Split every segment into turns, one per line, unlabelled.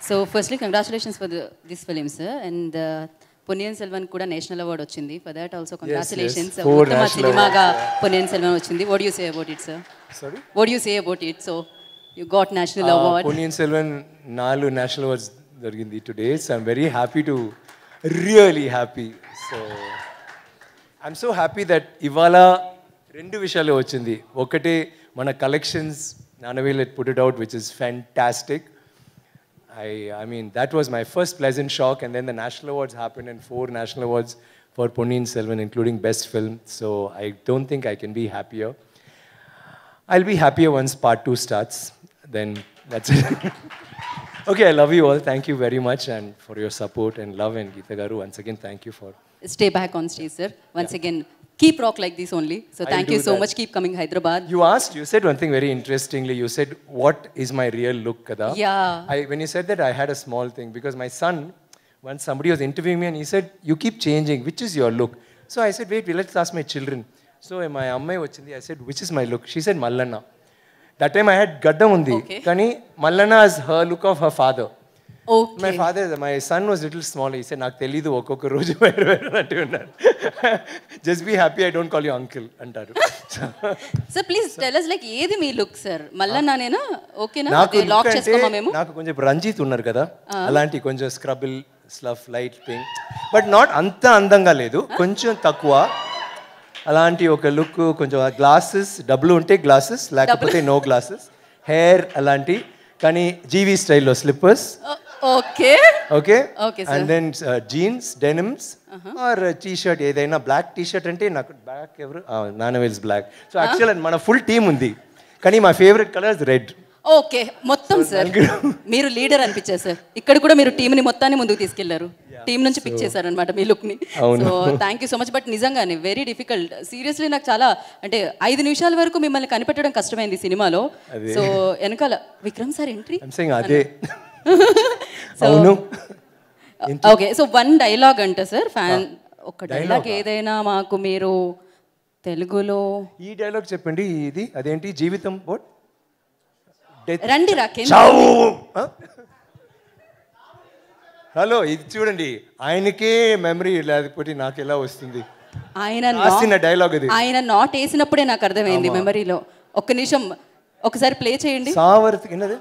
So firstly, congratulations for this film, sir. And Ponniyin Selvan kuda national award ochindi. For that also congratulations.
Yes. 4
Uttama
national
cinema ga
awards.
Ponniyin Selvan ochindi. What do you say about it, sir?
Sorry?
What do you say about it? So you got national award.
Ponniyin Selvan 4 national awards జరిగింది today. So I'm very happy to, really happy. So I'm so happy that ఇవాళ రెండు విషయాలు వచ్చింది. ఒకటి మన collections Nanavil had put it out, which is fantastic. I mean, that was my first pleasant shock, and then the national awards happened, and 4 national awards for Ponniyin Selvan, including best film. So I don't think I can be happier. I'll be happier once part 2 starts. Then that's it. Okay, I love you all. Thank you very much, and for your support and love. And Geeta Garu, once again, thank you for.
Stay back on stage, sir. Once again, keep rock like this only. So thank you so much. Keep coming, Hyderabad.
You said one thing very interestingly. You said, what is my real look, Kada?
Yeah.
When you said that, I had a small thing. Because my son, once somebody was interviewing me and he said, you keep changing. Which is your look? So I said, wait, let's ask my children. So my amma vachindi, I said, which is my look? She said, Mallanna. That time I had gadda undi.
Okay.
Kani Mallanna is her look of her father.
Okay.
My son was a little smaller. He said, నాకు తెలీదు ఒక్కొక్క రోజు వేరు వేరు అంటూ ఉన్నారు. Just be happy I don't call you uncle అంటారు.
Sir, please tell us like ఏది మీ లుక్ సార్? మల్లన్నానేనా? ఓకేనా? లాక్ చేసుకోమా మేము?
నాకు కొంచెం రంజిత్ ఉన్నారు కదా, అలాంటి కొంచెం Scrabble స్లఫ్ light thing, but not అంత అందంగా లేదు, కొంచెం తక్కువ. అలాంటి ఒక లుక్, కొంచెం గ్లాసెస్ డబ్బులు ఉంటే గ్లాసెస్, లేకపోతే నో గ్లాసెస్, హెయిర్ అలాంటి, కానీ జీవీ స్టైల్లో slippers.
Okay.
Okay?
Okay, sir.
And then jeans, denims, or t-shirt, ఏదైనా బ్లాక్ t-shirt అంటే నాకు బ్లాక్ ఎవరు? Nanavils black. So actually మన ఫుల్ టీమ్ ఉంది, కానీ మా favourite colour is red.
Okay, మొత్తం సార్ మీరు లీడర్ అనిపించారు సార్. ఇక్కడ కూడా మీరు టీంని మొత్తాన్ని ముందుకు తీసుకెళ్లారు. టీం నుంచి పిక్ చేశారనమాట మీ లుక్ ని. So thank you so much. But నిజంగానే వెరీ డిఫికల్ట్. సీరియస్లీ నాకు చాలా అంటే 5 నిమిషాల వరకు మిమ్మల్ని కనిపెట్టడం కష్టమైంది సినిమాలో. సో వెనకాల విక్రమ్ సార్ ఎంట్రీ
అదే. అవును.
ఓకే, సో 1 డైలాగ్ అంట సార్. ఫ్యాన్ ఒక డైలాగ్ ఏదైనా మాకు మీరు తెలుగులో. ఈ
డైలాగ్ చెప్పండి. ఇది అదేంటి? జీవితం
రండి రాకేంద్ర.
హలో, ఇది చూడండి, ఆయనకే మెమరీ లేకపోతే నాకు ఎలా వస్తుంది?
ఆయన
డైలాగ్ ఇది.
ఆయన నాట్ వేసినప్పుడే నాకు అర్థమైంది మెమరీలో. ఒక్క నిమిషం ఒకసారి ప్లే చేయండి.
సావర్తి ఎన్నది?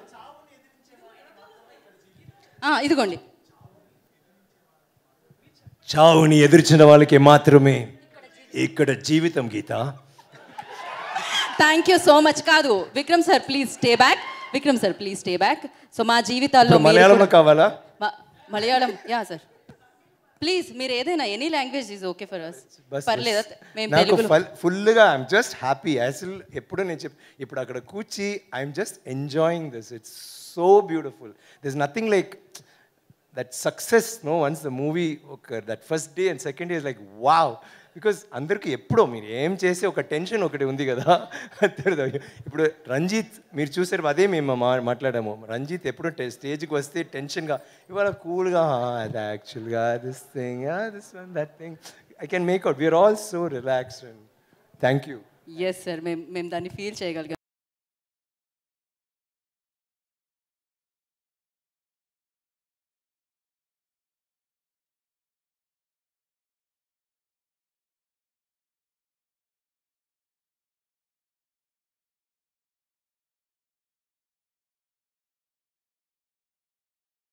ఇదిగోండి.
చావుని ఎదుర్చిన వాళ్ళకి మాత్రమే ఇక్కడ జీవితం. Geetha,
thank you so much. కాదు Vikram sir, please stay back. Vikram sir, please stay back. So మా జీవితాల్లో
మలయాళంలో కావాలా?
Malayalam, yeah sir, please. మీరు ఏదైనా any language is okay for us. పర్లేదు, మేము తెలుగులో
ఫుల్గా ఐఎమ్ జస్ట్ హ్యాపీ. అసలు ఎప్పుడు నేను ఇప్పుడు అక్కడ కూర్చి I'm just enjoying this. It's so beautiful. This nothing like that success. No, once the movie that first day and second day is like wow. Because అందరికీ ఎప్పుడో మీరు ఏం చేసే ఒక టెన్షన్ ఒకటి ఉంది కదా. ఇప్పుడు రంజిత్ మీరు చూసారు, అదే మేము మాట్లాడాము. రంజిత్ ఎప్పుడు స్టేజ్కి వస్తే టెన్షన్గా, ఇవాళ కూల్గా యాక్చువల్గా this thing, this one, that thing, I can make out. We're all so relaxed. Thank you.
Yes sir, మేము దాన్ని ఫీల్ చేయగలిగాం.